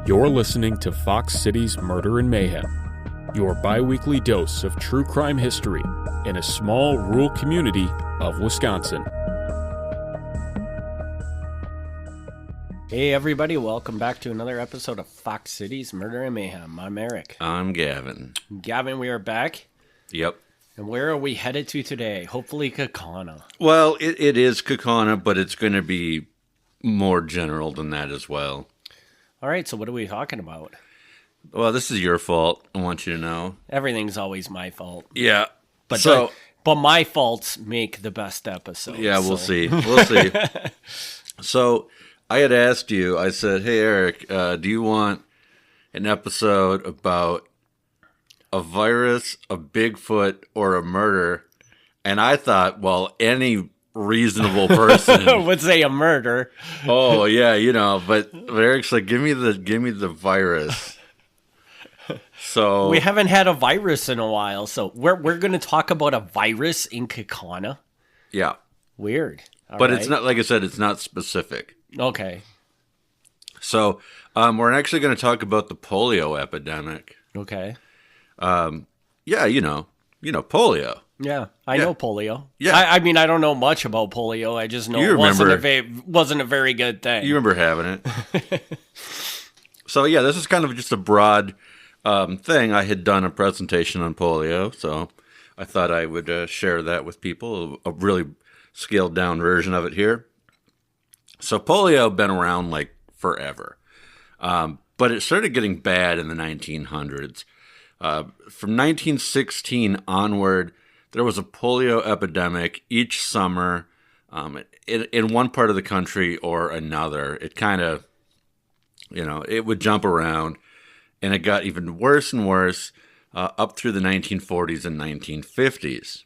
You're listening to Fox City's Murder and Mayhem, your bi-weekly dose of true crime history in a small rural community of Wisconsin. Hey everybody, welcome back to another episode of Fox City's Murder and Mayhem. I'm Eric. I'm Gavin. Gavin, we are back. Yep. And where are we headed to today? Hopefully Kaukauna. Well, it is Kaukauna, but it's going to be more general than that as well. All right, so what are we talking about? Well, this is your fault. I want you to know. Everything's always my fault. Yeah. But my faults make the best episodes. Yeah, we'll see. We'll see. So I had asked you, I said, hey, Eric, do you want an episode about a virus, a Bigfoot, or a murder? And I thought, well, any reasonable person would say a murder. Oh yeah, but Eric's like, give me the virus. So we haven't had a virus in a while, so we're going to talk about a virus in Kaukauna. Yeah, weird. But it's not, like I said, it's not specific. Okay. So we're actually going to talk about the polio epidemic. Okay. Yeah, polio. Yeah, I know polio. Yeah. I mean, I don't know much about polio. I just know it wasn't a very good thing. You remember having it. So, yeah, this is kind of just a broad thing. I had done a presentation on polio, so I thought I would share that with people, a really scaled-down version of it here. So polio been around, like, forever. But it started getting bad in the 1900s. From 1916 onward, there was a polio epidemic each summer in one part of the country or another. It kind of, it would jump around, and it got even worse and worse up through the 1940s and 1950s.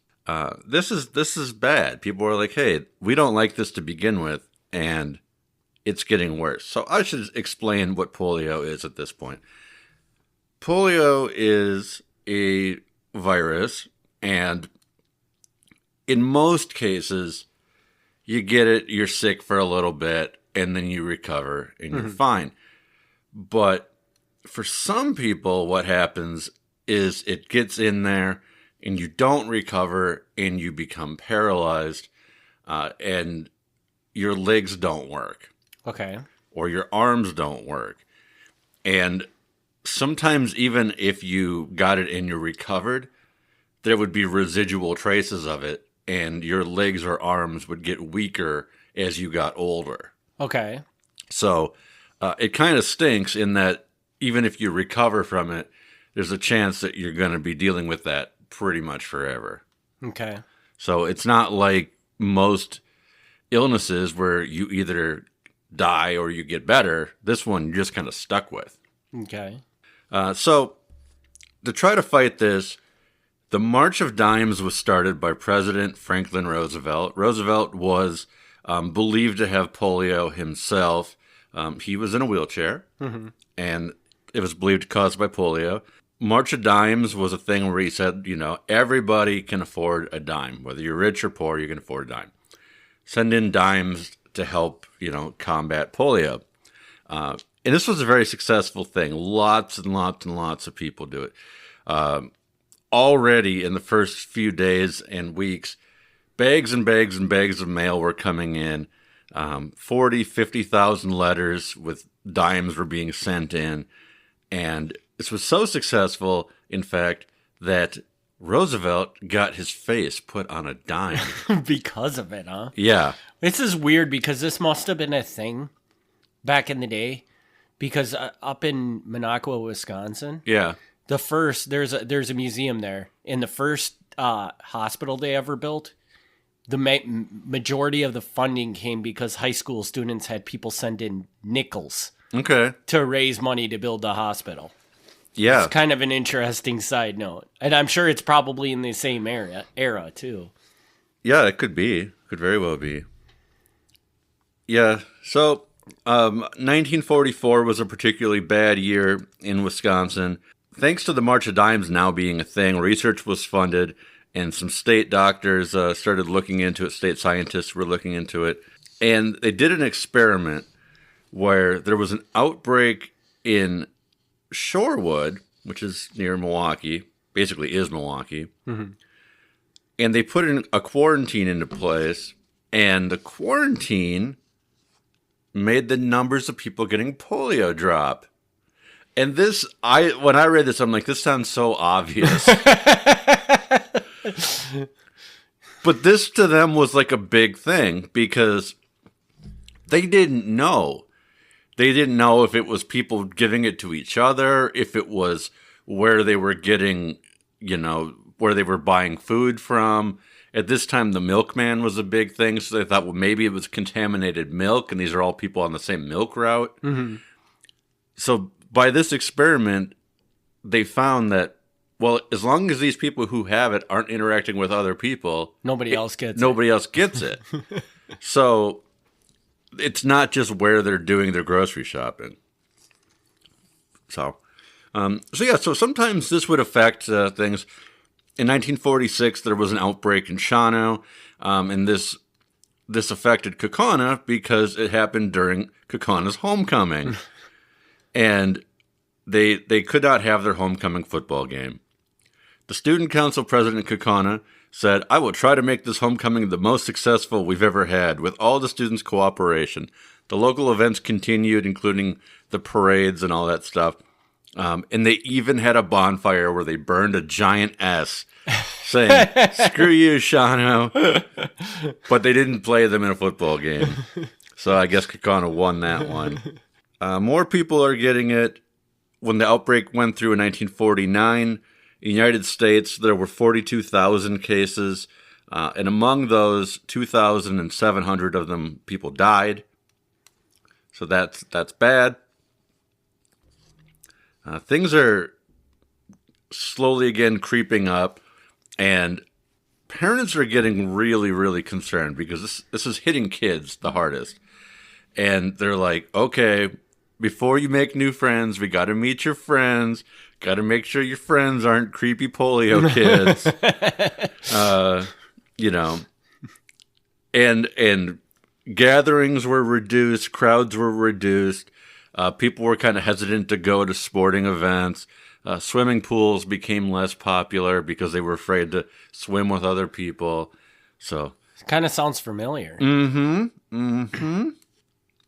This is bad. People were like, hey, we don't like this to begin with, and it's getting worse. So I should explain what polio is at this point. Polio is a virus, and in most cases, you get it, you're sick for a little bit, and then you recover, and you're fine. But for some people, what happens is it gets in there, and you don't recover, and you become paralyzed, and your legs don't work. Okay. Or your arms don't work. And sometimes even if you got it and you recovered, there would be residual traces of it, and your legs or arms would get weaker as you got older. Okay. So it kind of stinks in that even if you recover from it, there's a chance that you're going to be dealing with that pretty much forever. Okay. So it's not like most illnesses where you either die or you get better. This one you're just kind of stuck with. Okay. So to try to fight this, the March of Dimes was started by President Franklin Roosevelt. Roosevelt was believed to have polio himself. He was in a wheelchair, and it was believed caused by polio. March of Dimes was a thing where he said, everybody can afford a dime. Whether you're rich or poor, you can afford a dime. Send in dimes to help, combat polio. And this was a very successful thing. Lots and lots and lots of people do it. Already in the first few days and weeks, bags and bags and bags of mail were coming in. 50,000 letters with dimes were being sent in. And this was so successful, in fact, that Roosevelt got his face put on a dime. Because of it, huh? Yeah. This is weird because this must have been a thing back in the day. Because up in Minocqua, Wisconsin, yeah, there's a museum there. In the first hospital they ever built, the majority of the funding came because high school students had people send in nickels. Okay. To raise money to build the hospital. Yeah. It's kind of an interesting side note. And I'm sure it's probably in the same era too. Yeah, it could be. Could very well be. Yeah. So 1944 was a particularly bad year in Wisconsin. Thanks to the March of Dimes now being a thing, research was funded, and some state doctors started looking into it. State scientists were looking into it. And they did an experiment where there was an outbreak in Shorewood, which is near Milwaukee, basically is Milwaukee, and they put in a quarantine into place, and the quarantine made the numbers of people getting polio drop. And this, when I read this, I'm like, this sounds so obvious. But this to them was like a big thing because they didn't know. They didn't know if it was people giving it to each other, if it was where they were getting, where they were buying food from. At this time, the milkman was a big thing, so they thought, well, maybe it was contaminated milk, and these are all people on the same milk route. Mm-hmm. So by this experiment, they found that, well, as long as these people who have it aren't interacting with other people, nobody else gets it. So it's not just where they're doing their grocery shopping. So sometimes this would affect things. In 1946, there was an outbreak in Shawano, and this affected Kaukauna because it happened during Kaukauna's homecoming. And they could not have their homecoming football game. The student council president in Kaukauna said, "I will try to make this homecoming the most successful we've ever had, with all the students' cooperation." The local events continued, including the parades and all that stuff. And they even had a bonfire where they burned a giant S, saying, "Screw you, Shawano." But they didn't play them in a football game. So I guess Kaukauna won that one. More people are getting it. When the outbreak went through in 1949, in the United States, there were 42,000 cases. And among those, 2,700 of them, people died. So that's bad. Things are slowly again creeping up, and parents are getting really, really concerned because this is hitting kids the hardest. And they're like, okay, before you make new friends, we got to meet your friends. Got to make sure your friends aren't creepy polio kids. And gatherings were reduced, crowds were reduced. People were kind of hesitant to go to sporting events. Swimming pools became less popular because they were afraid to swim with other people. So it kind of sounds familiar.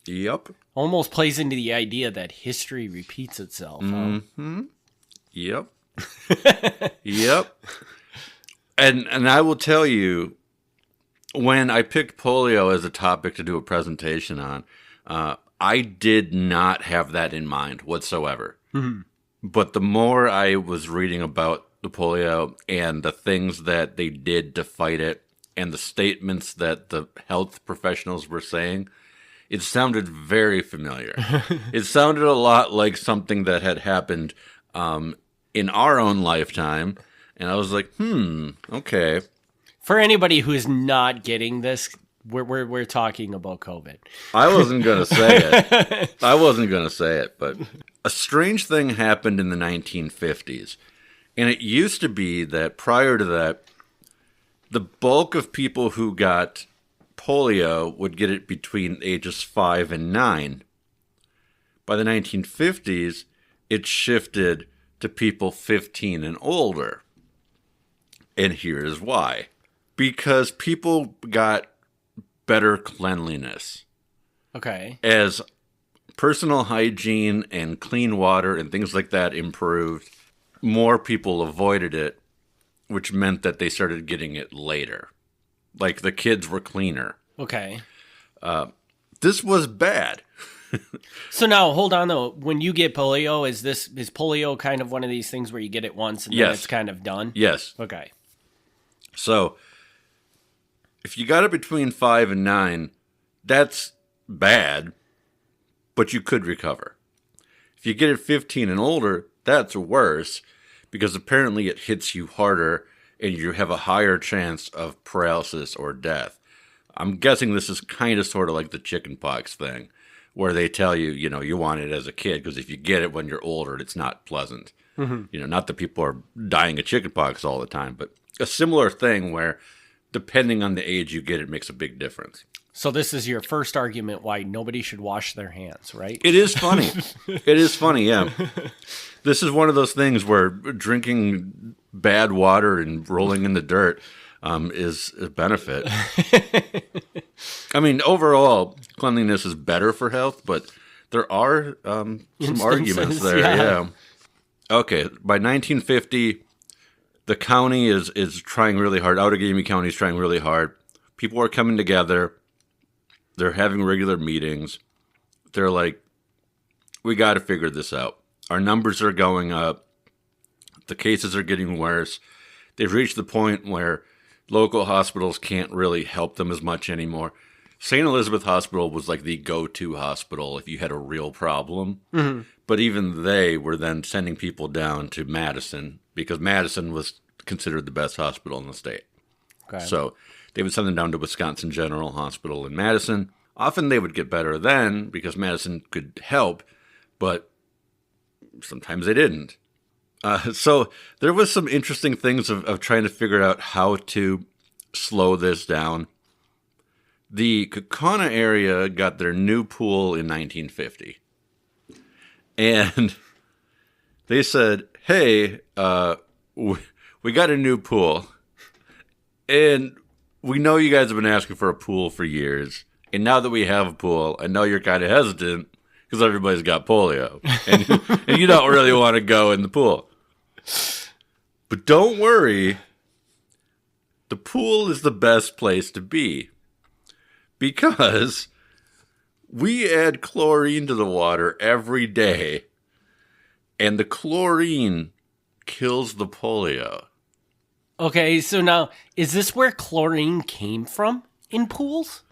Yep. Almost plays into the idea that history repeats itself. Yep. Yep. And I will tell you, when I picked polio as a topic to do a presentation on, I did not have that in mind whatsoever. Mm-hmm. But the more I was reading about the polio and the things that they did to fight it and the statements that the health professionals were saying, it sounded very familiar. It sounded a lot like something that had happened in our own lifetime. And I was like, okay. For anybody who is not getting this, we're talking about COVID. I wasn't going to say it. But a strange thing happened in the 1950s. And it used to be that prior to that, the bulk of people who got polio would get it between ages 5 and 9. By the 1950s, it shifted to people 15 and older. And here's why. Because people got better cleanliness. Okay. As personal hygiene and clean water and things like that improved, more people avoided it, which meant that they started getting it later. Like the kids were cleaner. Okay. This was bad. So now, hold on though. When you get polio, is polio kind of one of these things where you get it once and then it's kind of done? Yes. Okay. So if you got it between 5 and 9, that's bad, but you could recover. If you get it 15 and older, that's worse because apparently it hits you harder and you have a higher chance of paralysis or death. I'm guessing this is kind of sort of like the chickenpox thing, where they tell you, you want it as a kid because if you get it when you're older, it's not pleasant. Mm-hmm. Not that people are dying of chickenpox all the time, but a similar thing where depending on the age you get, it makes a big difference. So this is your first argument why nobody should wash their hands, right? It is funny. It is funny, yeah. This is one of those things where drinking bad water and rolling in the dirt is a benefit. I mean, overall, cleanliness is better for health, but there are some arguments there. Yeah. Okay, by 1950, the county is trying really hard. Outagamie County is trying really hard. People are coming together. They're having regular meetings. They're like, we got to figure this out. Our numbers are going up. The cases are getting worse. They've reached the point where local hospitals can't really help them as much anymore. St. Elizabeth Hospital was like the go-to hospital if you had a real problem. Mm-hmm. But even they were then sending people down to Madison because Madison was considered the best hospital in the state. Okay. So they would send them down to Wisconsin General Hospital in Madison. Often they would get better then because Madison could help, but sometimes they didn't. So there was some interesting things of trying to figure out how to slow this down. The Kaukauna area got their new pool in 1950. And they said, hey, we got a new pool. And we know you guys have been asking for a pool for years. And now that we have a pool, I know you're kind of hesitant because everybody's got polio. And you don't really want to go in the pool. But don't worry. The pool is the best place to be. Because we add chlorine to the water every day. And the chlorine kills the polio. Okay, so now, is this where chlorine came from in pools?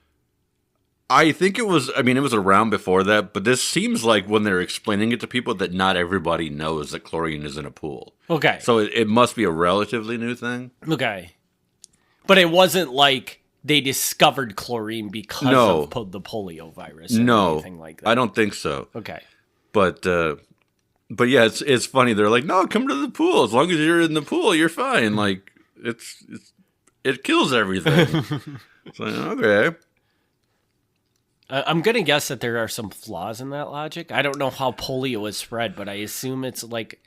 I think it was around before that, but this seems like when they're explaining it to people that not everybody knows that chlorine is in a pool. Okay. So it must be a relatively new thing. Okay. But it wasn't like they discovered chlorine because of the polio virus or anything like that. I don't think so. Okay. But yeah, it's funny. They're like, no, come to the pool. As long as you're in the pool, you're fine. Like, it kills everything. It's like, okay. I'm going to guess that there are some flaws in that logic. I don't know how polio is spread, but I assume it's like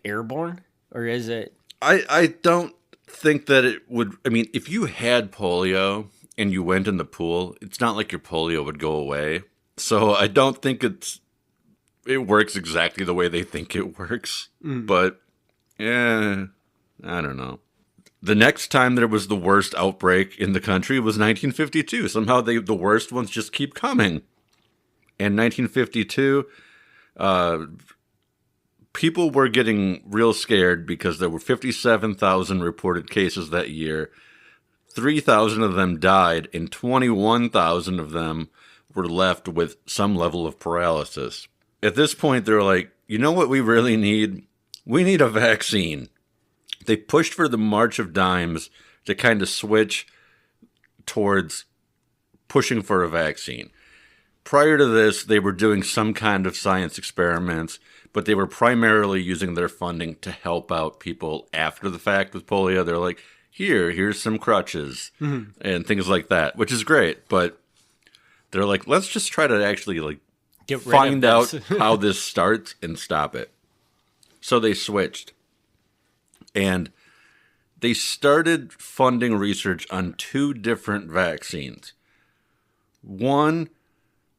airborne, or is it? I don't think that it would. I mean, if you had polio and you went in the pool, it's not like your polio would go away. So I don't think it works exactly the way they think it works. But yeah, I don't know. The next time there was the worst outbreak in the country was 1952. Somehow the worst ones just keep coming. In 1952, people were getting real scared because there were 57,000 reported cases that year. 3,000 of them died, and 21,000 of them were left with some level of paralysis. At this point, they're like, you know what we really need? We need a vaccine. They pushed for the March of Dimes to kind of switch towards pushing for a vaccine. Prior to this, they were doing some kind of science experiments, but they were primarily using their funding to help out people after the fact with polio. They're like, here's some crutches and things like that, which is great. But they're like, let's just try to actually find out how this starts and stop it. So they switched. And they started funding research on 2 different vaccines. One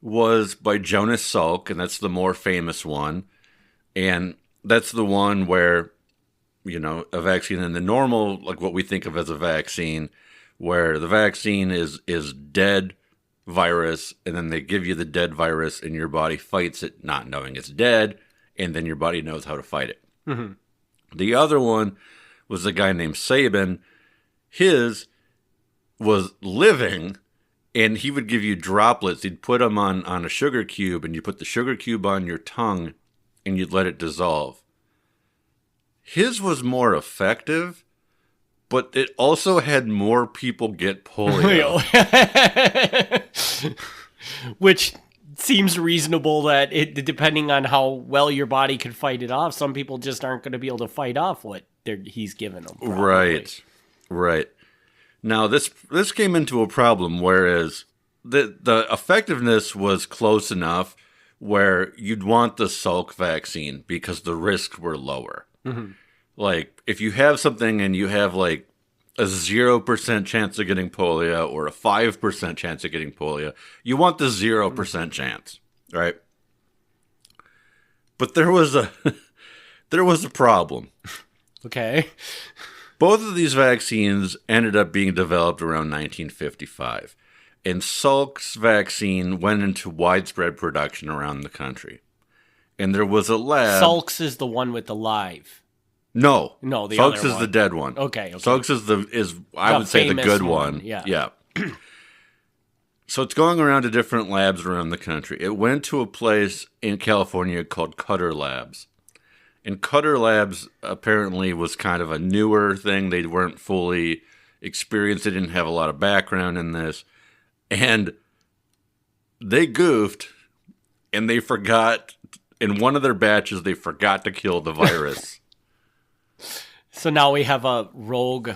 was by Jonas Salk, and that's the more famous one. And that's the one where, a vaccine in the normal, like what we think of as a vaccine, where the vaccine is dead virus, and then they give you the dead virus, and your body fights it not knowing it's dead, and then your body knows how to fight it. Mm-hmm. The other one was a guy named Sabin. His was living, and he would give you droplets. He'd put them on a sugar cube, and you put the sugar cube on your tongue, and you'd let it dissolve. His was more effective, but it also had more people get polio. Which seems reasonable that depending on how well your body could fight it off, some people just aren't going to be able to fight off what he's giving them. Probably. Right. Now, this came into a problem, whereas the effectiveness was close enough where you'd want the Salk vaccine because the risks were lower. Mm-hmm. Like, if you have something and you have, like, a 0% chance of getting polio or a 5% chance of getting polio, you want the 0% chance, right? But there was a problem. Okay. Both of these vaccines ended up being developed around 1955, and Salk's vaccine went into widespread production around the country. And there was a lab... Salk's is the one with the live. No, the Salk's other is one. the dead one. Okay. Salk's is I would say the good one. Yeah. So it's going around to different labs around the country. It went to a place in California called Cutter Labs. And Cutter Labs apparently was kind of a newer thing. They weren't fully experienced. They didn't have a lot of background in this. And they goofed, and they forgot, in one of their batches, they forgot to kill the virus. So now we have a rogue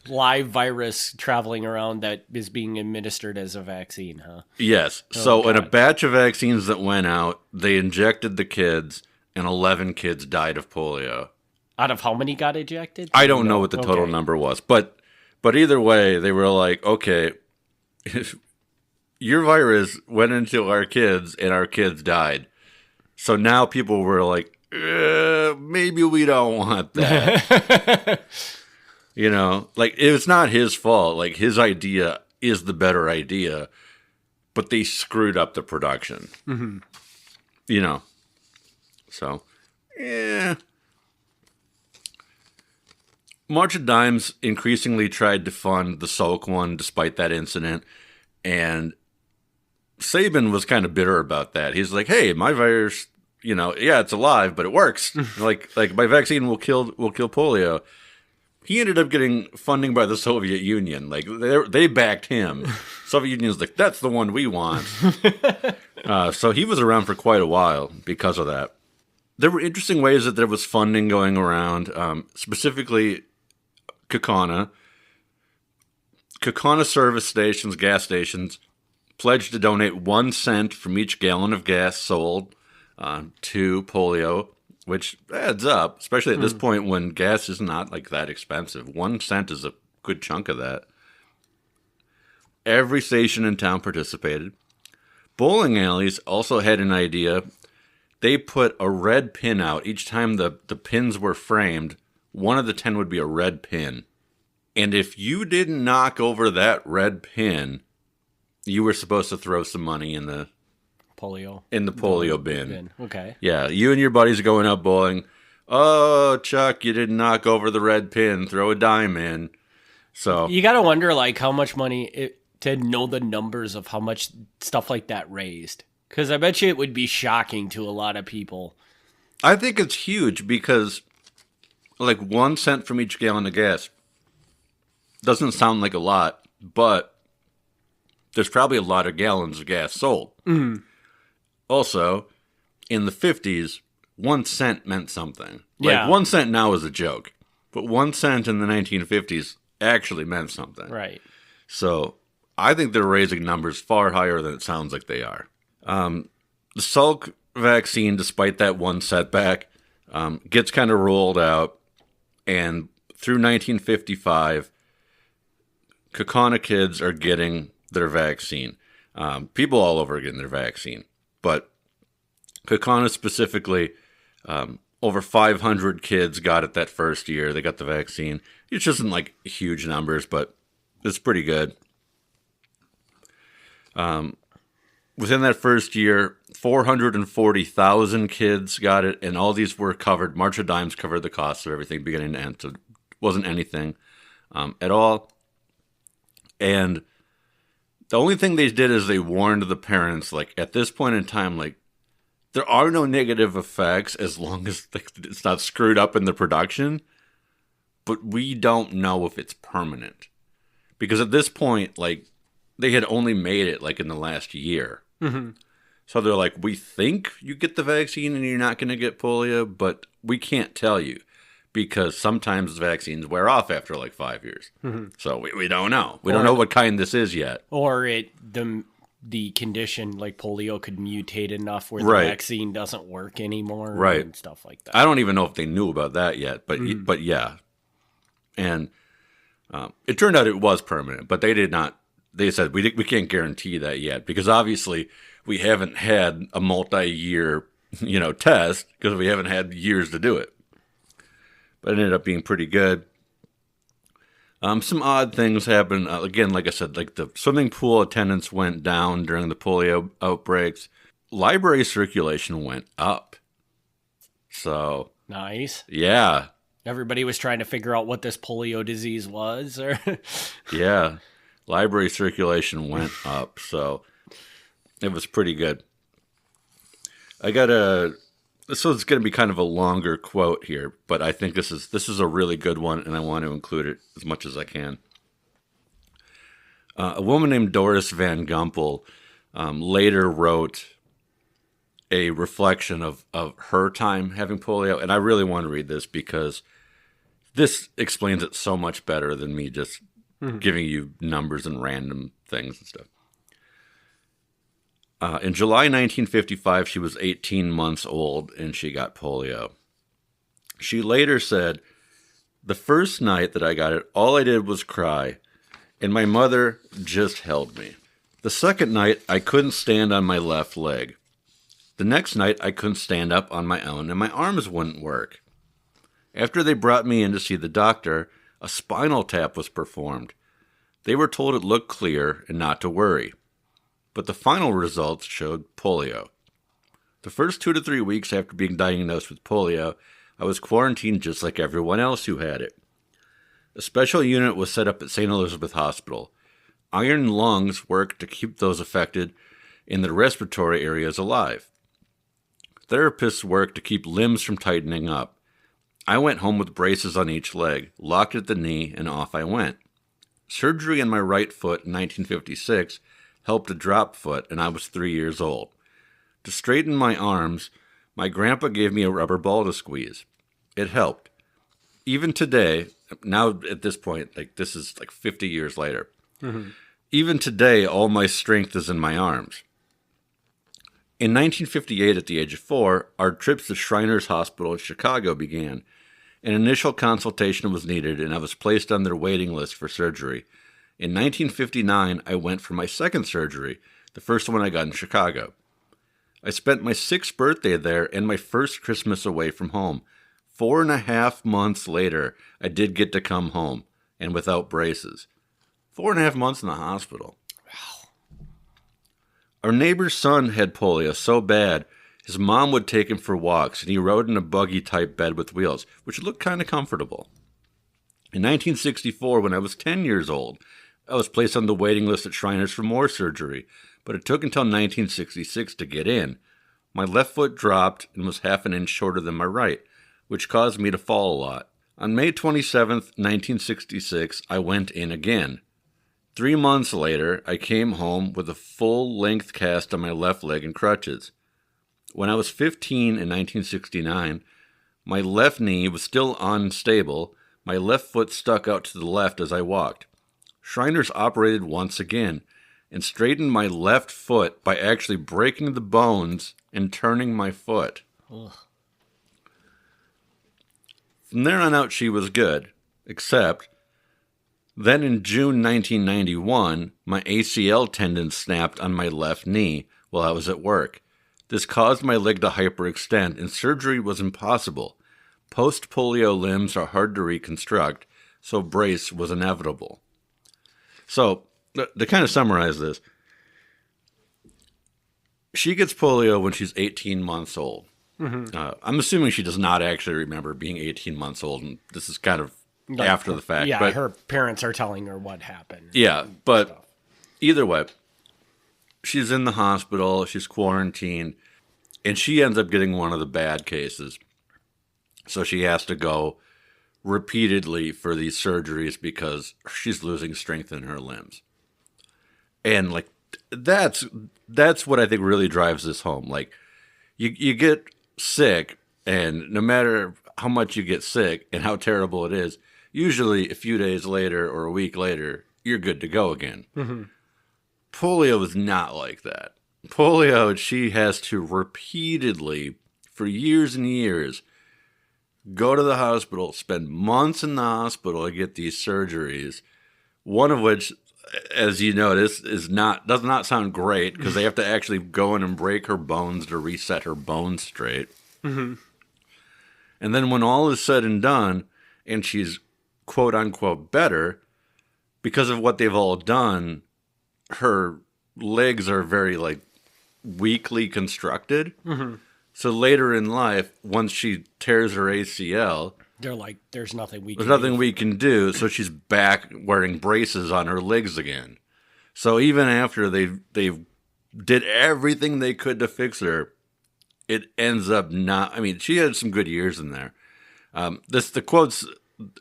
live virus traveling around that is being administered as a vaccine, huh? Yes. So in a batch of vaccines that went out, they injected the kids, and 11 kids died of polio. Out of how many got ejected? I don't know what the total number was, but either way, they were like, okay, your virus went into our kids, and our kids died. So now people were like, maybe we don't want that. You know, like, it's not his fault. Like, his idea is the better idea, but they screwed up the production. Mm-hmm. You know, so, yeah. March of Dimes increasingly tried to fund the Salk one despite that incident, and Sabin was kind of bitter about that. He's like, hey, my virus, you know, yeah, it's alive, but it works. like my vaccine will kill polio. He ended up getting funding by the Soviet Union. Like, they backed him. Soviet Union's like, that's the one we want. So he was around for quite a while because of that. There were interesting ways that there was funding going around, specifically Kaukauna. Kaukauna service stations, gas stations, pledged to donate 1 cent from each gallon of gas sold to polio, which adds up, especially at this point when gas is not like that expensive. 1 cent is a good chunk of that. Every station in town participated. Bowling alleys also had an idea. They put a red pin out. Each time the pins were framed, one of the 10 would be a red pin. And if you didn't knock over that red pin, you were supposed to throw some money in the polio bin. Okay. Yeah, you and your buddies are going out bowling. Oh, Chuck, you didn't knock over the red pin. Throw a dime in. So you got to wonder, like, how much money to know the numbers of how much stuff like that raised. Because I bet you it would be shocking to a lot of people. I think it's huge because, like, 1 cent from each gallon of gas doesn't sound like a lot, but there's probably a lot of gallons of gas sold. Mm. Also, in the 50s, 1 cent meant something. Yeah. Like, 1 cent now is a joke, but 1 cent in the 1950s actually meant something. Right. So I think they're raising numbers far higher than it sounds like they are. The Salk vaccine, despite that one setback, gets kind of rolled out, and through 1955, Kaukauna kids are getting their vaccine. People all over are getting their vaccine. But Kaukauna specifically, over 500 kids got it that first year. They got the vaccine. It isn't like huge numbers, but it's pretty good. Within that first year, 440,000 kids got it, and all these were covered. March of Dimes covered the cost of everything beginning to end, so it wasn't anything at all. And the only thing they did is they warned the parents, like, at this point in time, like, there are no negative effects as long as it's not screwed up in the production, but we don't know if it's permanent. Because at this point, like, they had only made it, like, in the last year. Mm-hmm. So they're like, we think you get the vaccine and you're not going to get polio, but we can't tell you. because sometimes vaccines wear off after like 5 years. So we don't know. We don't know what kind this is yet. Or the condition like polio could mutate enough where the Right. vaccine doesn't work anymore, Right. and stuff like that. I don't even know if they knew about that yet, but yeah. And it turned out it was permanent, but they did not. They said we can't guarantee that yet because obviously we haven't had a multi-year test because we haven't had years to do it. But it ended up being pretty good. Some odd things happened. Again, like I said, like the swimming pool attendance went down during the polio outbreaks. Library circulation went up. So Nice. yeah. Everybody was trying to figure out what this polio disease was, or Yeah, library circulation went up, so it was pretty good. So it's going to be kind of a longer quote here, but I think this is a really good one, and I want to include it as much as I can. A woman named Doris Van Gumpel later wrote a reflection of her time having polio, and I really want to read this because this explains it so much better than me just giving you numbers and random things and stuff. In July 1955, she was 18 months old and she got polio. She later said, "The first night that I got it, all I did was cry, and my mother just held me. The second night, I couldn't stand on my left leg. The next night, I couldn't stand up on my own, and my arms wouldn't work. After they brought me in to see the doctor, a spinal tap was performed. They were told it looked clear and not to worry. But the final results showed polio. The first 2 to 3 weeks after being diagnosed with polio, I was quarantined just like everyone else who had it. A special unit was set up at St. Elizabeth Hospital. Iron lungs worked to keep those affected in the respiratory areas alive. Therapists worked to keep limbs from tightening up. I went home with braces on each leg, locked at the knee, and off I went. Surgery on my right foot in 1956 helped a drop foot, and I was 3 years old. To straighten my arms, my grandpa gave me a rubber ball to squeeze. It helped. Even today, now at this point, like this is like 50 years later, even today, all my strength is in my arms. In 1958, at the age of 4, our trips to Shriners Hospital in Chicago began. An initial consultation was needed, and I was placed on their waiting list for surgery. In 1959, I went for my second surgery, the first one I got in Chicago. I spent my 6th birthday there and my first Christmas away from home. 4.5 months later, I did get to come home, and without braces. 4.5 months in the hospital. Wow. Our neighbor's son had polio so bad, his mom would take him for walks, and he rode in a buggy-type bed with wheels, which looked kind of comfortable. In 1964, when I was 10 years old, I was placed on the waiting list at Shriners for more surgery, but it took until 1966 to get in. My left foot dropped and was half an inch shorter than my right, which caused me to fall a lot. On May 27, 1966, I went in again. 3 months later, I came home with a full-length cast on my left leg and crutches. When I was 15 in 1969, my left knee was still unstable. My left foot stuck out to the left as I walked. Shriners operated once again and straightened my left foot by actually breaking the bones and turning my foot. Ugh. From there on out, she was good, except then in June 1991, my ACL tendon snapped on my left knee while I was at work. This caused my leg to hyperextend, and surgery was impossible. Post-polio limbs are hard to reconstruct, so brace was inevitable. So, to kind of summarize this, she gets polio when she's 18 months old. I'm assuming she does not actually remember being 18 months old, and this is kind of after the fact. Yeah, but her parents are telling her what happened. Yeah, but either way, she's in the hospital, she's quarantined, and she ends up getting one of the bad cases. So she has to go repeatedly for these surgeries because she's losing strength in her limbs. And like that's what I think really drives this home. Like you get sick, and no matter how much you get sick and how terrible it is, usually a few days later or a week later, you're good to go again. Mm-hmm. Polio is not like that. Polio, she has to repeatedly, for years and years, go to the hospital, spend months in the hospital to get these surgeries, one of which, as you notice, does not sound great because they have to actually go in and break her bones to reset her bones straight. Mm-hmm. And then when all is said and done, and she's quote unquote better, because of what they've all done, her legs are very like weakly constructed. Mm-hmm. So later in life, once she tears her ACL, they're like, there's nothing we can do. So she's back wearing braces on her legs again. So even after they did everything they could to fix her, it ends up not. I mean, she had some good years in there. The quotes,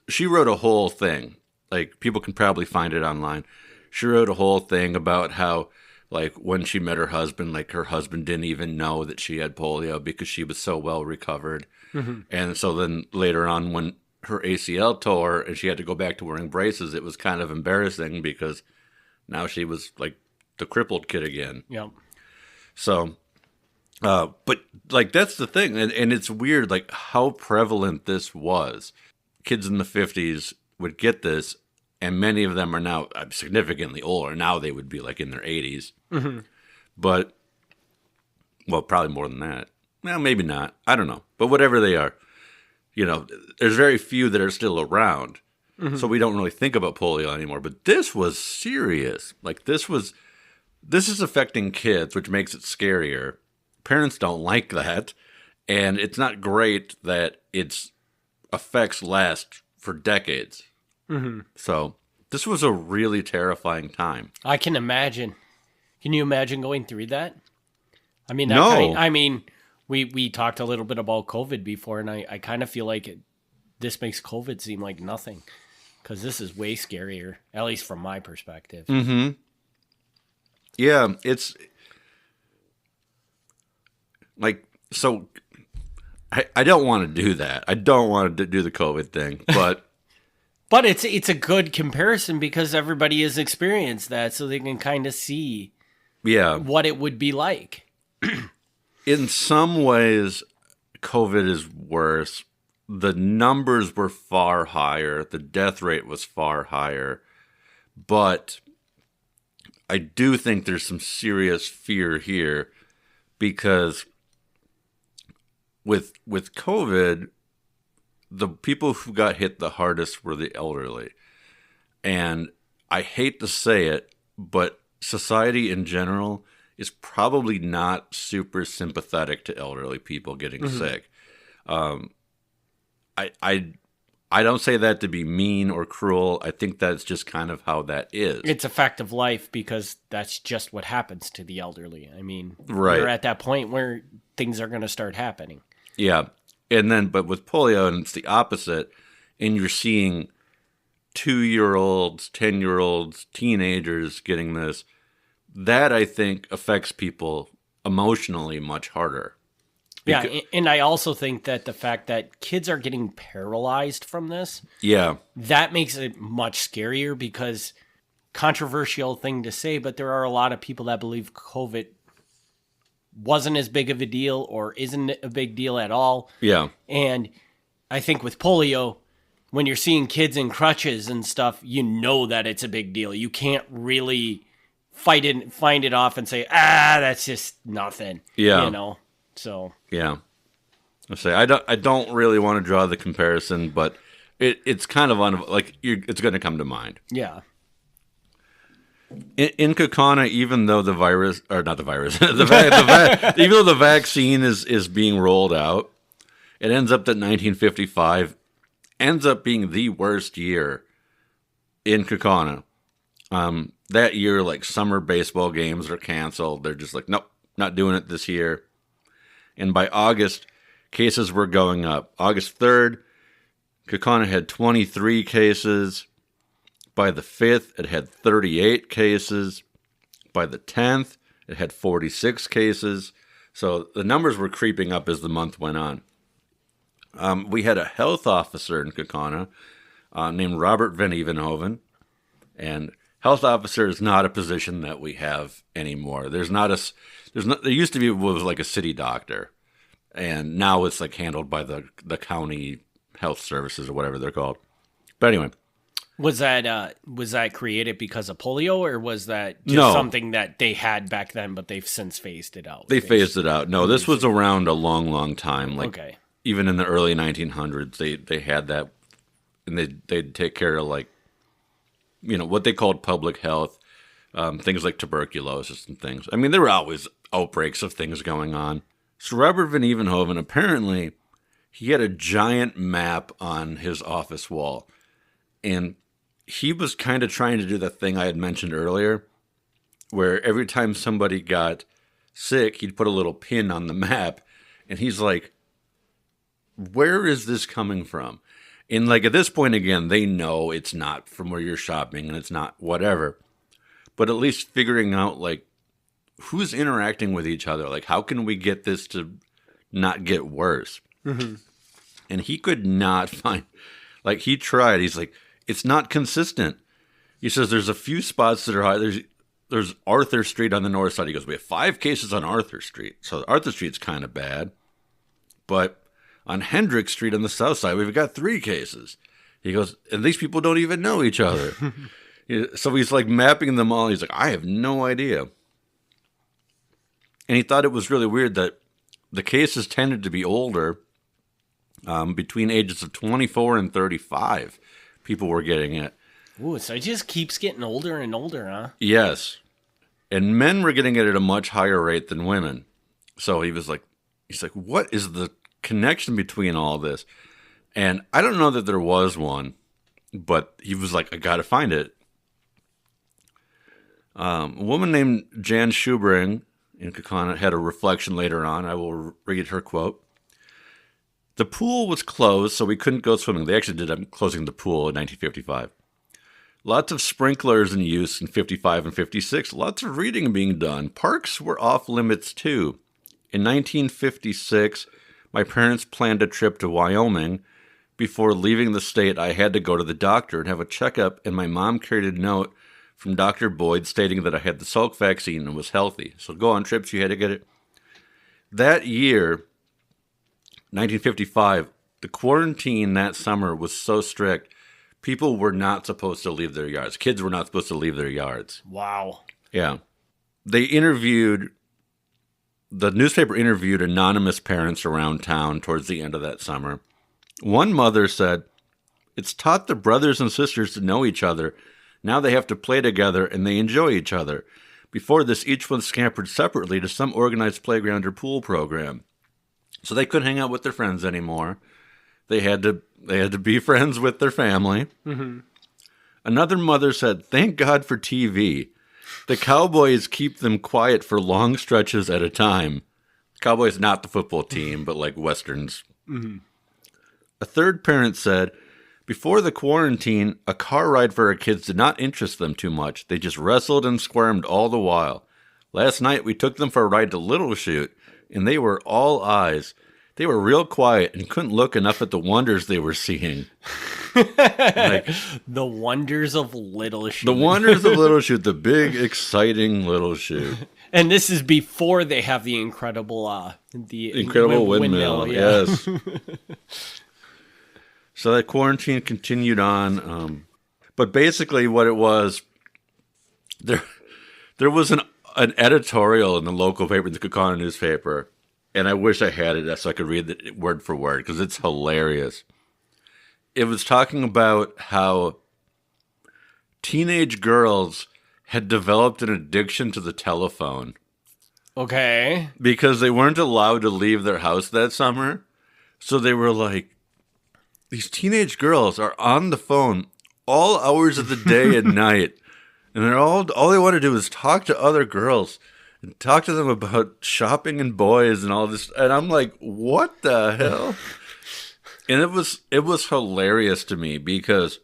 she wrote a whole thing. Like, people can probably find it online. She wrote a whole thing about how, like, when she met her husband, like, her husband didn't even know that she had polio because she was so well recovered. Mm-hmm. And so then later on, when her ACL tore and she had to go back to wearing braces, it was kind of embarrassing because now she was, like, the crippled kid again. Yeah. So, but, like, that's the thing. And it's weird, like, how prevalent this was. Kids in the 50s would get this, and many of them are now significantly older. Now they would be like in their 80s. Mm-hmm. But, well, probably more than that. Well, maybe not. I don't know. But whatever they are, you know, there's very few that are still around. Mm-hmm. So we don't really think about polio anymore. But this was serious. Like, this is affecting kids, which makes it scarier. Parents don't like that. And it's not great that its effects last for decades. Mm-hmm. So this was a really terrifying time. I can imagine. Can you imagine going through that? I mean, we talked a little bit about COVID before, and I kind of feel like this makes COVID seem like nothing because this is way scarier, at least from my perspective. Mm-hmm. Yeah, it's like, so I don't want to do that. I don't want to do the COVID thing, but... But it's a good comparison because everybody has experienced that, so they can kind of see what it would be like. In some ways, COVID is worse. The numbers were far higher. The death rate was far higher. But I do think there's some serious fear here because with COVID, the people who got hit the hardest were the elderly. And I hate to say it, but society in general is probably not super sympathetic to elderly people getting sick. I don't say that to be mean or cruel. I think that's just kind of how that is. It's a fact of life because that's just what happens to the elderly. I mean, right. We're at that point where things are going to start happening. Yeah. And then, but with polio, and it's the opposite, and you're seeing 2-year-olds, 10-year-olds, teenagers getting this, that I think affects people emotionally much harder. Yeah, and I also think that the fact that kids are getting paralyzed from this, that makes it much scarier because controversial thing to say, but there are a lot of people that believe COVID wasn't as big of a deal or isn't a big deal at all. Yeah. And I think with polio, when you're seeing kids in crutches and stuff, you know that it's a big deal. You can't really find it off and say, that's just nothing. Yeah. You know? So yeah, I say I don't really want to draw the comparison, but it's kind of it's going to come to mind. Yeah. In Kaukauna, even though even though the vaccine is being rolled out, it ends up that 1955 ends up being the worst year in Kaukauna. That year, like, summer baseball games are canceled. They're just like, nope, not doing it this year. And by August, cases were going up. August 3rd, Kaukauna had 23 cases. By the 5th, it had 38 cases. By the 10th, it had 46 cases. So the numbers were creeping up as the month went on. We had a health officer in Kaukauna named Robert Van Evenhoven, and health officer is not a position that we have anymore. There used to be was like a city doctor, and now it's like handled by the county health services or whatever they're called. But anyway, was that created because of polio, or was that just something that they had back then, but they've since phased it out? They phased it out. No, this was around a long, long time. Like even in the early 1900s, they had that, and they'd take care of like, what they called public health, things like tuberculosis and things. I mean, there were always outbreaks of things going on. So Robert Van Evenhoven, apparently, he had a giant map on his office wall, and he was kind of trying to do the thing I had mentioned earlier, where every time somebody got sick, he'd put a little pin on the map, and he's like, where is this coming from? And like at this point, again, they know it's not from where you're shopping and it's not whatever, but at least figuring out like who's interacting with each other. Like, how can we get this to not get worse? Mm-hmm. And he could not find, like he tried, he's like, it's not consistent. He says there's a few spots that are high. There's Arthur Street on the north side. He goes, we have 5 cases on Arthur Street. So Arthur Street's kind of bad, but on Hendrick Street on the south side, we've got 3 cases. He goes, and these people don't even know each other. So he's like mapping them all. He's like, I have no idea. And he thought it was really weird that the cases tended to be older, between ages of 24 and 35. People were getting it. Ooh, so it just keeps getting older and older, huh? Yes. And men were getting it at a much higher rate than women. So he's like, what is the connection between all this? And I don't know that there was one, but he was like, I got to find it. A woman named Jan Schubring in Kaukauna had a reflection later on. I will read her quote. The pool was closed, so we couldn't go swimming. They actually did end up closing the pool in 1955. Lots of sprinklers in use in 55 and 56. Lots of reading being done. Parks were off limits too. In 1956, my parents planned a trip to Wyoming. Before leaving the state, I had to go to the doctor and have a checkup, and my mom carried a note from Dr. Boyd stating that I had the Salk vaccine and was healthy. So go on trips, you had to get it. That year, 1955, the quarantine that summer was so strict, people were not supposed to leave their yards. Kids were not supposed to leave their yards. Wow. Yeah. The newspaper interviewed anonymous parents around town towards the end of that summer. One mother said, it's taught the brothers and sisters to know each other. Now they have to play together and they enjoy each other. Before this, each one scampered separately to some organized playground or pool program. So they couldn't hang out with their friends anymore. They had to be friends with their family. Mm-hmm. Another mother said, thank God for TV. The Cowboys keep them quiet for long stretches at a time. Cowboys, not the football team, but like Westerns. Mm-hmm. A third parent said, before the quarantine, a car ride for our kids did not interest them too much. They just wrestled and squirmed all the while. Last night, we took them for a ride to Little Chute, and they were all eyes. They were real quiet and couldn't look enough at the wonders they were seeing. Like, the wonders of Little Chute. The wonders of Little Chute, the big, exciting Little Chute. And this is before they have the incredible windmill. Yeah. Yes. So that quarantine continued on. But basically what it was, there was an editorial in the local paper, the Kaukauna newspaper, and I wish I had it so I could read it word for word because it's hilarious. It was talking about how teenage girls had developed an addiction to the telephone. Okay. Because they weren't allowed to leave their house that summer. So they were like, these teenage girls are on the phone all hours of the day and night. And they're all they want to do is talk to other girls and talk to them about shopping and boys and all this. And I'm like, what the hell? And it was hilarious to me because,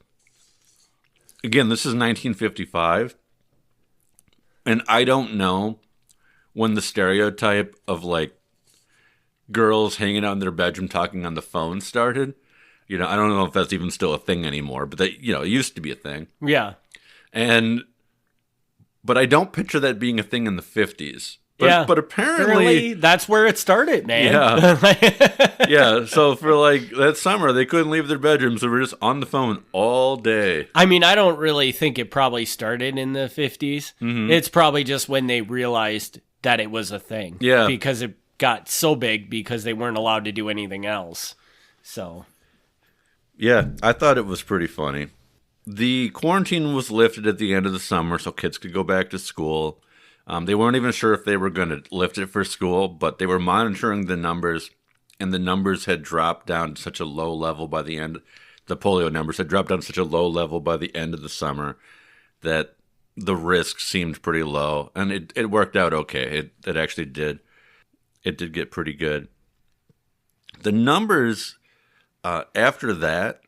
again, this is 1955. And I don't know when the stereotype of like girls hanging out in their bedroom talking on the phone started. You know, I don't know if that's even still a thing anymore, but that, you know, it used to be a thing. Yeah. But I don't picture that being a thing in the 50s. But apparently that's where it started, man. Yeah. Yeah. So for like that summer, they couldn't leave their bedrooms. They were just on the phone all day. I mean, I don't really think it probably started in the 50s. Mm-hmm. It's probably just when they realized that it was a thing. Yeah. Because it got so big because they weren't allowed to do anything else. So. Yeah, I thought it was pretty funny. The quarantine was lifted at the end of the summer so kids could go back to school. They weren't even sure if they were going to lift it for school, but they were monitoring the numbers, and the numbers had dropped down to such a low level by the end. The polio numbers had dropped down to such a low level by the end of the summer that the risk seemed pretty low, and it worked out okay. It actually did. It did get pretty good. The numbers after that,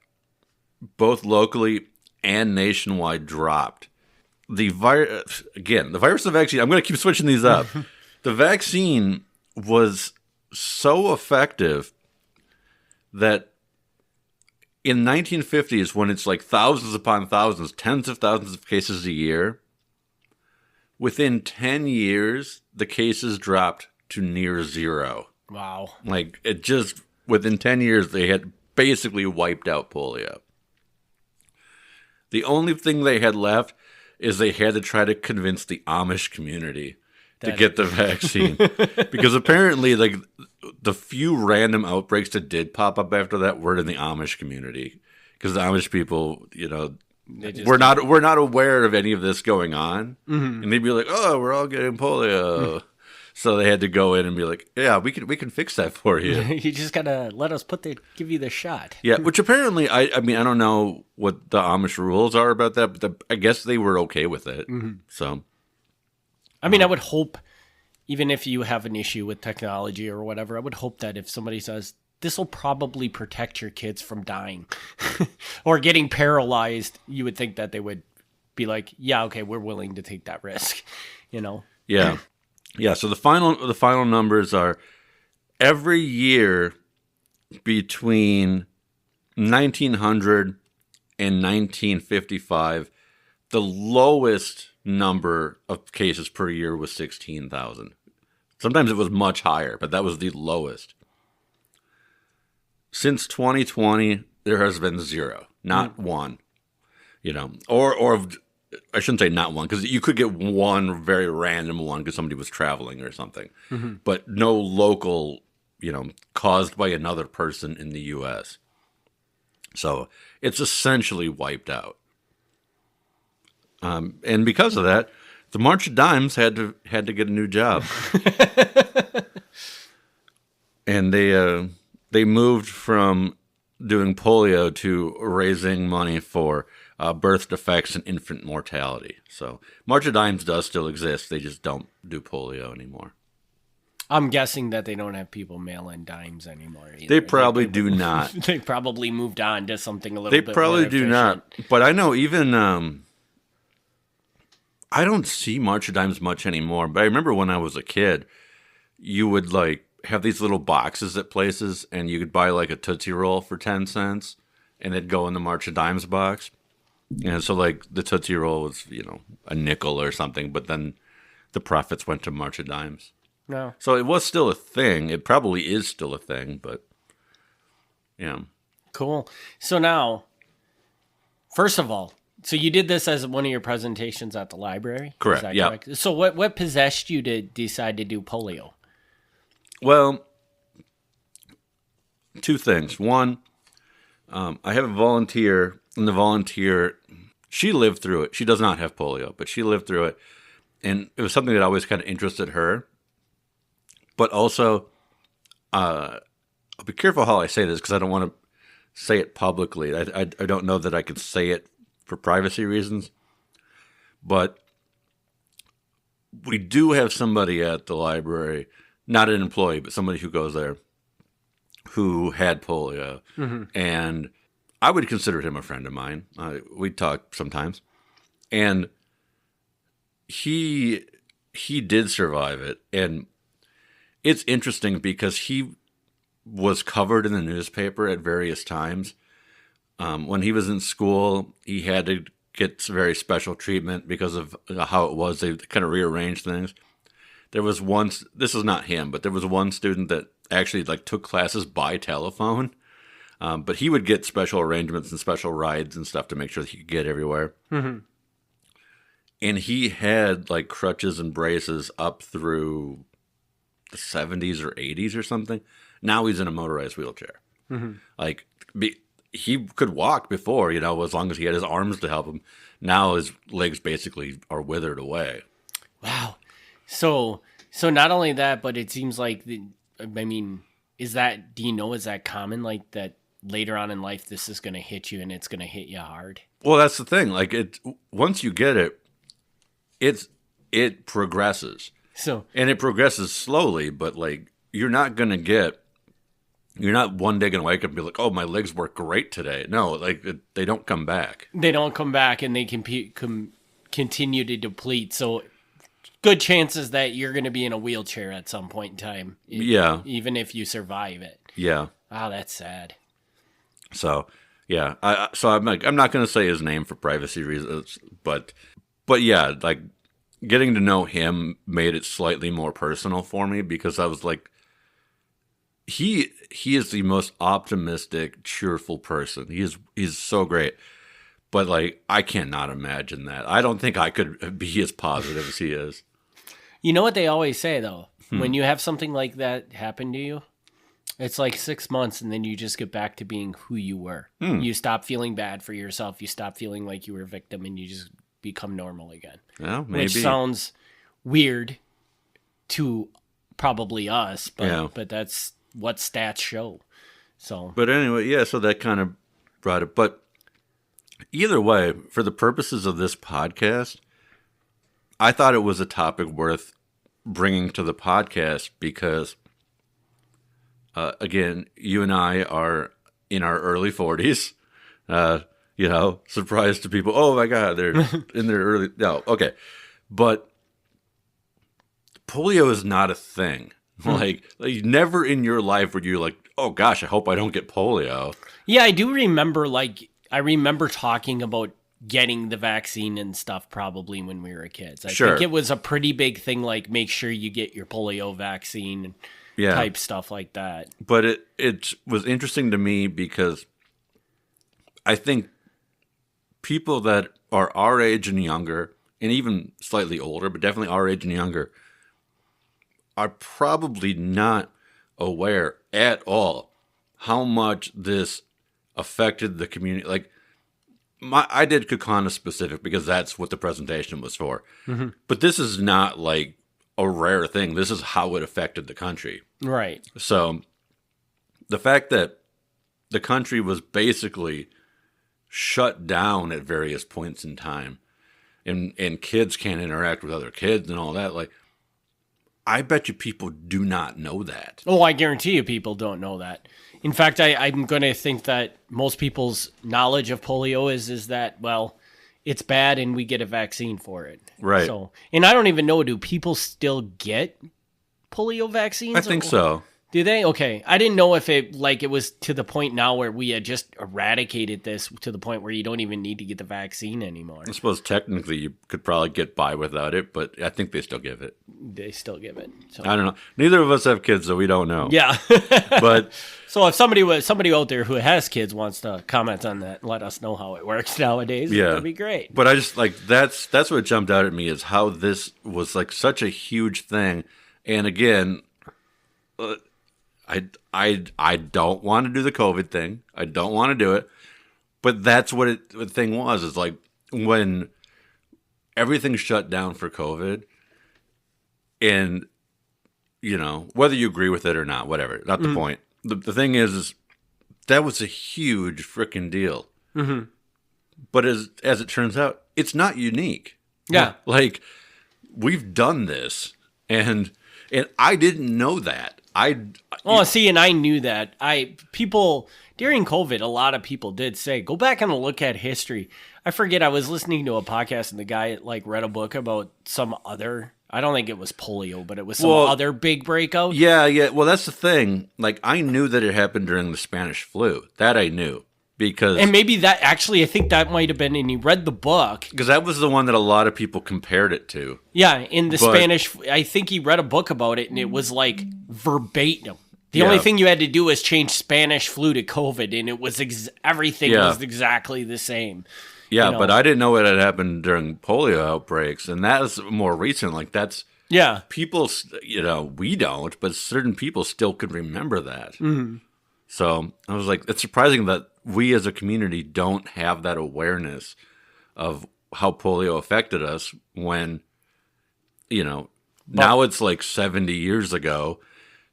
both locally and nationwide, dropped. The virus, again, the virus and the vaccine, I'm going to keep switching these up. The vaccine was so effective that in 1950s, when it's like thousands upon thousands, tens of thousands of cases a year, within 10 years, the cases dropped to near zero. Wow. Like, it just, within 10 years, they had basically wiped out polio. The only thing they had left is they had to try to convince the Amish community to get the vaccine. Because apparently, like, the few random outbreaks that did pop up after that were in the Amish community. Because the Amish people, you know, we're not aware of any of this going on. Mm-hmm. And they'd be like, oh, we're all getting polio. So they had to go in and be like, yeah, we can fix that for you. You just gotta let us give you the shot. Yeah, which apparently, I mean, I don't know what the Amish rules are about that, but I guess they were okay with it. Mm-hmm. So, I mean, I would hope, even if you have an issue with technology or whatever, I would hope that if somebody says, this will probably protect your kids from dying or getting paralyzed, you would think that they would be like, yeah, okay, we're willing to take that risk, you know? Yeah. Yeah, so the final numbers are every year between 1900 and 1955, the lowest number of cases per year was 16,000. Sometimes it was much higher, but that was the lowest. Since 2020, there has been zero, not one. You know, or I shouldn't say not one, because you could get one very random one because somebody was traveling or something. Mm-hmm. But no local, you know, caused by another person in the U.S. So it's essentially wiped out. And because of that, the March of Dimes had to get a new job. And they moved from doing polio to raising money for birth defects and infant mortality. So March of Dimes does still exist. They just don't do polio anymore. I'm guessing that they don't have people mail in dimes anymore either. They probably do not. They probably moved on to something a little bit more They probably do efficient. not. But I know even I don't see March of Dimes much anymore. But I remember when I was a kid, you would like have these little boxes at places, and you could buy like a Tootsie Roll for 10 cents, and it'd go in the March of Dimes box. And so, like, the Tootsie Roll was, you know, a nickel or something, but then the profits went to March of Dimes. No. So it was still a thing. It probably is still a thing, but, yeah. Cool. So now, first of all, so you did this as one of your presentations at the library? Correct, yeah. Correct? So what possessed you to decide to do polio? Well, two things. One, I have a volunteer, and the volunteer, she lived through it. She does not have polio, but she lived through it. And it was something that always kind of interested her. But also, I'll be careful how I say this because I don't want to say it publicly. I don't know that I could say it for privacy reasons. But we do have somebody at the library, not an employee, but somebody who goes there, who had polio. Mm-hmm. And I would consider him a friend of mine. We talk sometimes. And he did survive it. And it's interesting because he was covered in the newspaper at various times. When he was in school, he had to get very special treatment because of how it was. They kind of rearranged things. There was this is not him, but there was one student that actually like took classes by telephone. But he would get special arrangements and special rides and stuff to make sure that he could get everywhere. Mm-hmm. And he had like crutches and braces up through the 70s or 80s or something. Now he's in a motorized wheelchair. Mm-hmm. Like he could walk before, as long as he had his arms to help him. Now his legs basically are withered away. Wow. So not only that, but it seems like, is that common? Like that later on in life, this is going to hit you and it's going to hit you hard? Well, that's the thing. Like once you get it, it progresses. And it progresses slowly, but like you're not one day going to wake up and be like, oh, my legs work great today. No, like they don't come back. They don't come back and they can continue to deplete. So good chances that you're going to be in a wheelchair at some point in time. Yeah. Even if you survive it. Yeah. Wow, that's sad. So, yeah. I'm not going to say his name for privacy reasons, but yeah, like getting to know him made it slightly more personal for me because I was like, he is the most optimistic, cheerful person. He's so great. But like I cannot imagine that. I don't think I could be as positive as he is. You know what they always say though? When you have something like that happen to you, it's like 6 months and then you just get back to being who you were. You stop feeling bad for yourself. You stop feeling like you were a victim and you just become normal again. Yeah, maybe. Which sounds weird to probably us, but that's what stats show. So, but anyway, yeah, so that kind of brought it. But either way, for the purposes of this podcast, I thought it was a topic worth bringing to the podcast because, again, you and I are in our early 40s. Surprise to people. Oh my God, they're in their early. No, okay. But polio is not a thing. Like never in your life were you like, oh gosh, I hope I don't get polio. Yeah, I do remember, I remember talking about getting the vaccine and stuff probably when we were kids. I think it was a pretty big thing, like make sure you get your polio vaccine type stuff like that. But it was interesting to me because I think people that are our age and younger, and even slightly older, but definitely our age and younger, are probably not aware at all how much this affected the community. Like, I did Kaukauna specific because that's what the presentation was for. Mm-hmm. But this is not like a rare thing. This is how it affected the country. Right. So the fact that the country was basically shut down at various points in time and kids can't interact with other kids and all that, like, I bet you people do not know that. Oh, I guarantee you people don't know that. In fact, I'm going to think that most people's knowledge of polio is that, well, it's bad and we get a vaccine for it. Right. So, and I don't even know, do people still get polio vaccines? I think so. Do they? Okay. I didn't know if it was to the point now where we had just eradicated this to the point where you don't even need to get the vaccine anymore. I suppose technically you could probably get by without it, but I think they still give it. They still give it. So. I don't know. Neither of us have kids, so we don't know. Yeah. But so if somebody out there who has kids wants to comment on that, let us know how it works nowadays. Yeah. That'd be great. But I just that's what jumped out at me is how this was like such a huge thing. And again, I don't want to do the COVID thing. I don't want to do it. But that's what the thing was. Is like when everything shut down for COVID and, whether you agree with it or not, whatever, not the point. The thing is that was a huge freaking deal. Mm-hmm. But as it turns out, it's not unique. Yeah. Like we've done this and I didn't know that. And I knew that. People during COVID, a lot of people did say, go back and look at history. I forget, I was listening to a podcast and the guy read a book about some other I don't think it was polio, but it was some other big breakout. Yeah. Well, that's the thing. Like, I knew that it happened during the Spanish flu. That I knew. And maybe that, actually, I think that might have been, and you read the book. Because that was the one that a lot of people compared it to. Yeah, in the Spanish, I think he read a book about it, and it was like verbatim. The only thing you had to do was change Spanish flu to COVID, and it was everything was exactly the same. Yeah, but I didn't know it had happened during polio outbreaks, and that is more recent. Like, that's... Yeah. People, we don't, but certain people still could remember that. Mm-hmm. So I was like, it's surprising that we as a community don't have that awareness of how polio affected us when, now it's like 70 years ago.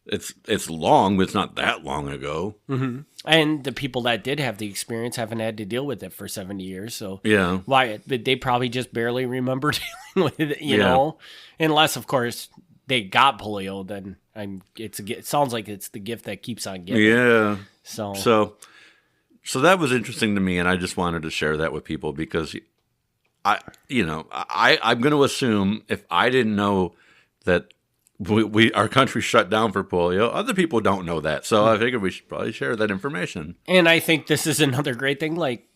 It's long, but it's not that long ago. Mm-hmm. And the people that did have the experience haven't had to deal with it for 70 years. So why? They probably just barely remember dealing with it, you know? Unless, of course, they got polio, then it sounds like it's the gift that keeps on giving. Yeah. So that was interesting to me, and I just wanted to share that with people because I'm going to assume if I didn't know that our country shut down for polio, other people don't know that. So I figured we should probably share that information. And I think this is another great thing. Like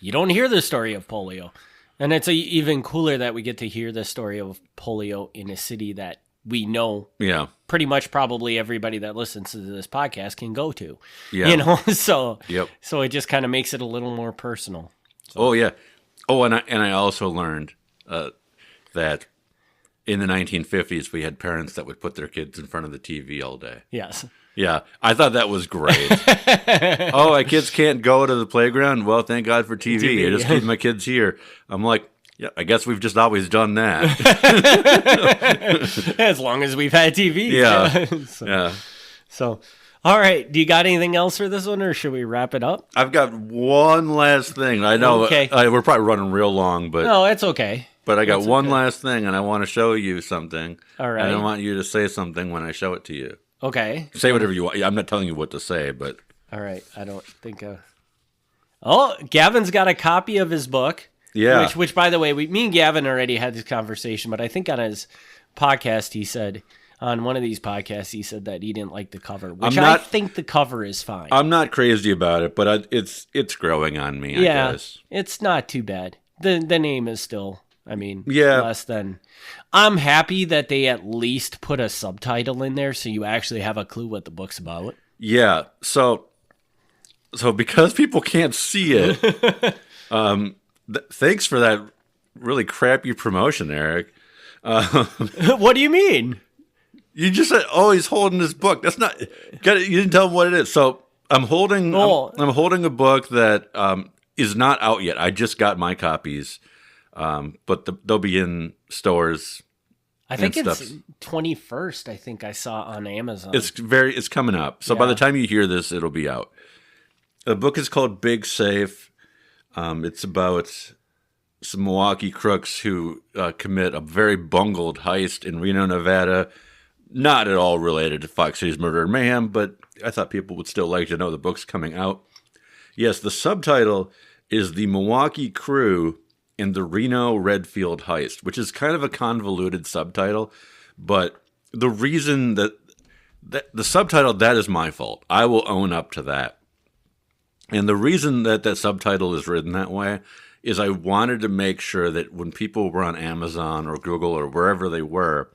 you don't hear the story of polio. And it's even cooler that we get to hear the story of polio in a city that we know pretty much probably everybody that listens to this podcast can go to. Yeah. So it just kind of makes it a little more personal. So. Oh, yeah. Oh, and I also learned that in the 1950s, we had parents that would put their kids in front of the TV all day. Yes. Yeah, I thought that was great. Oh, my kids can't go to the playground? Well, thank God for TV. I just keep my kids here. I'm like, yeah, I guess we've just always done that. As long as we've had TV. Yeah. So, all right. Do you got anything else for this one, or should we wrap it up? I've got one last thing. I know we're probably running real long, but... No, it's okay. But I got one last thing, and I want to show you something. All right. And I want you to say something when I show it to you. Okay. Say whatever you want. I'm not telling you what to say, but... All right. I don't think... Oh, Gavin's got a copy of his book. Yeah. Which by the way, me and Gavin already had this conversation, but I think on his podcast, he said... On one of these podcasts, he said that he didn't like the cover, which I think the cover is fine. I'm not crazy about it, but it's growing on me, I guess. It's not too bad. The name is still... less than... I'm happy that they at least put a subtitle in there so you actually have a clue what the book's about. Yeah, so because people can't see it, thanks for that really crappy promotion, Eric. What do you mean? You just said, "Oh, he's holding his book." That's not... You didn't tell him what it is. So I'm holding a book that is not out yet. I just got my copies. But they'll be in stores. I think it's 21st. I think I saw on Amazon. It's coming up. So by the time you hear this, it'll be out. The book is called Big Safe. It's about some Milwaukee crooks who commit a very bungled heist in Reno, Nevada. Not at all related to Fox Cities Murder and Mayhem, but I thought people would still like to know the book's coming out. Yes, the subtitle is The Milwaukee Crew in the Reno Redfield Heist, which is kind of a convoluted subtitle, but the reason that the subtitle, that is my fault. I will own up to that. And the reason that subtitle is written that way is I wanted to make sure that when people were on Amazon or Google or wherever they were,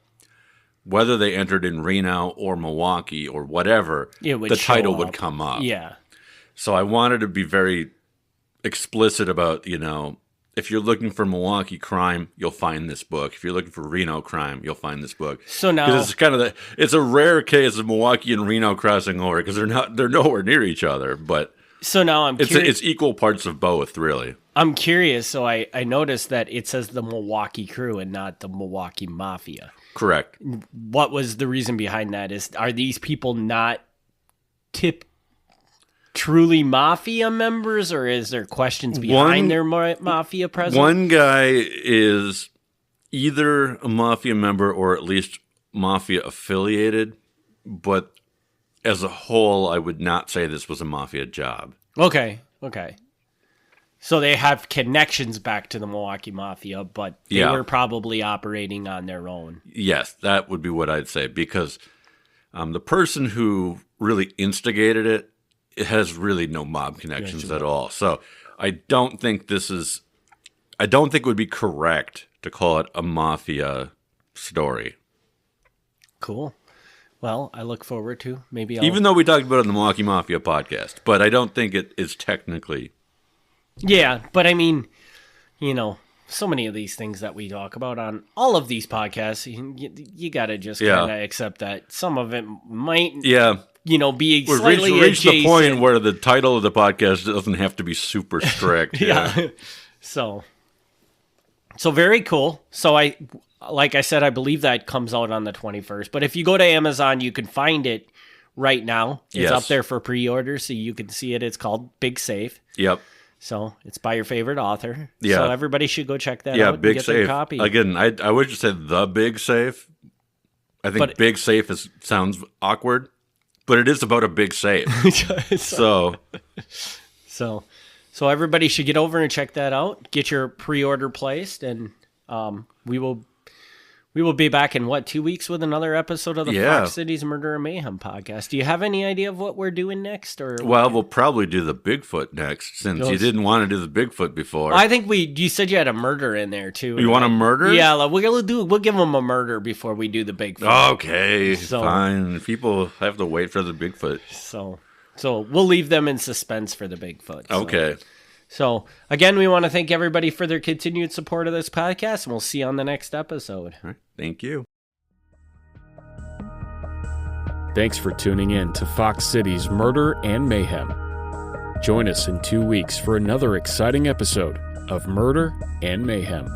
whether they entered in Reno or Milwaukee or whatever, the title would come up. Yeah. So I wanted to be very explicit about, if you're looking for Milwaukee crime, you'll find this book. If you're looking for Reno crime, you'll find this book. So now it's kind of it's a rare case of Milwaukee and Reno crossing over because they're nowhere near each other. But so now I'm curious. It's equal parts of both, really. I'm curious. So I noticed that it says the Milwaukee Crew and not the Milwaukee Mafia. Correct. What was the reason behind that? Are these people not truly mafia members, or is there questions behind their mafia presence? One guy is either a mafia member or at least mafia affiliated, but as a whole, I would not say this was a mafia job. Okay. So they have connections back to the Milwaukee Mafia, but they were probably operating on their own. Yes, that would be what I'd say, because the person who really instigated it has really no mob connections at all. So I don't think it would be correct to call it a mafia story. Cool. Well, I look forward to even though we talked about it on the Milwaukee Mafia podcast, but I don't think it is technically. Yeah, but I mean, so many of these things that we talk about on all of these podcasts, you got to just kind of accept that some of it might, be slightly reach the point where the title of the podcast doesn't have to be super strict. Yeah. So very cool. So like I said, I believe that comes out on the 21st. But if you go to Amazon, you can find it right now. It's up there for pre-order, so you can see it. It's called Big Safe. Yep. So it's by your favorite author. Yeah. So everybody should go check that out. Yeah, and Big get Safe. Their copy. Again, I would just say the Big Safe. I think Big Safe sounds awkward, but it is about a big safe. So everybody should get over and check that out. Get your pre-order placed, and we will be back in 2 weeks with another episode of the Fox Cities Murder and Mayhem podcast. Do you have any idea of what we're doing next? Well, we'll probably do the Bigfoot next, since you didn't want to do the Bigfoot before. I think you said you had a murder in there too. You want a murder? Yeah, we'll give them a murder before we do the Bigfoot. Okay, fine. People have to wait for the Bigfoot. So we'll leave them in suspense for the Bigfoot. Okay. So, again, we want to thank everybody for their continued support of this podcast, and we'll see you on the next episode. All right. Thank you. Thanks for tuning in to Fox Cities Murder and Mayhem. Join us in 2 weeks for another exciting episode of Murder and Mayhem.